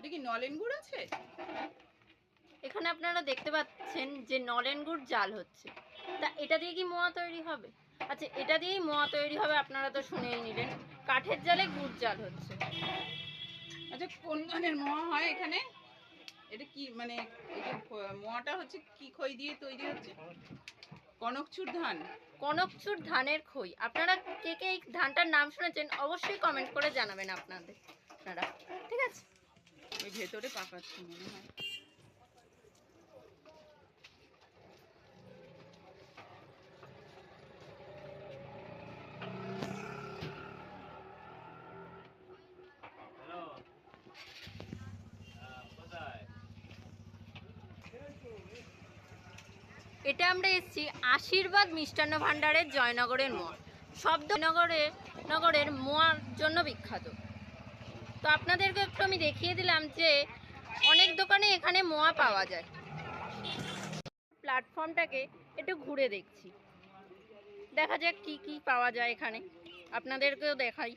এটা কি নলেন গুড় আছে? এখানে আপনারা দেখতে পাচ্ছেন যে নলেন গুড় জাল হচ্ছে। তা এটা দিয়ে কি মোয়া তৈরি হবে? আচ্ছা, এটা দিয়েই মোয়া তৈরি হবে, আপনারা তো শুনেই নিলেন। কাঠের জালে গুড় জাল হচ্ছে। আচ্ছা, কোন ধানের মোয়া হয় এখানে? এটা কি মানে এই যে মোয়াটা হচ্ছে কি খই দিয়ে তৈরি হচ্ছে? কনকচুর ধান। কনকচুর ধানের খই। আপনারা কে কে এই ধানটার নাম শুনেছেন অবশ্যই কমেন্ট করে জানাবেন আপনারা। ঠিক আছে, ওই ভেতরে পাকাচ্ছে মনে হয়। এটা আমরা এসেছি আশীর্বাদ মিষ্টান্ন ভাণ্ডারের জয়নগরের মোয়া। শব্দ নগরের মোয়ার জন্য বিখ্যাত। তো আপনাদেরকে একটু আমি দেখিয়ে দিলাম যে অনেক দোকানে এখানে মোয়া পাওয়া যায়। প্ল্যাটফর্মটাকে একটু ঘুরে দেখছি, দেখা যাক কি কি পাওয়া যায় এখানে, আপনাদেরকেও দেখাই।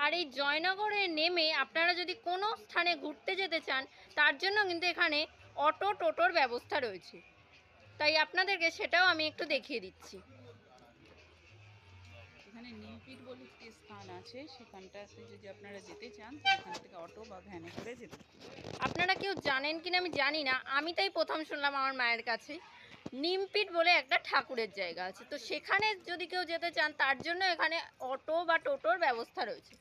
আর এই জয়নগরে নেমে আপনারা যদি কোনো স্থানে ঘুরতে যেতে চান, তার জন্য কিন্তু এখানে অটো টোটোর ব্যবস্থা রয়েছে। তাই আপনাদেরকে সেটাও আমি একটু দেখিয়ে দিচ্ছি। এখানে নিমপিট বলে একটি স্থান আছে, সেখানটাতে যদি আপনারা যেতে চান এখান থেকে অটো বা ভ্যানে করে যেতে। আপনারা কেউ জানেন কিনা আমি জানি না, আমি তাই প্রথম শুনলাম আমার মায়ের কাছে। নিমপিট বলে একটা ঠাকুরের জায়গা আছে, তো সেখানে যদি কেউ যেতে চান তার জন্য এখানে অটো বা টোটোর ব্যবস্থা রয়েছে।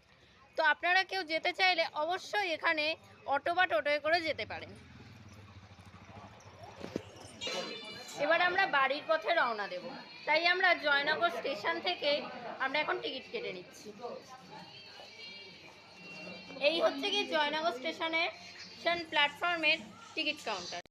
তো আপনারা কেউ যেতে চাইলে অবশ্যই এখানে অটো বা টোটোয় করে যেতে পারেন। এবার আমরা বাড়ির পথে রওনা দেব, তাই আমরা জয়নগর স্টেশন থেকে আমরা এখন টিকিট কেটে নিচ্ছি। এই হচ্ছে কি জয়নগর স্টেশনের প্ল্যাটফর্মের টিকিট কাউন্টার।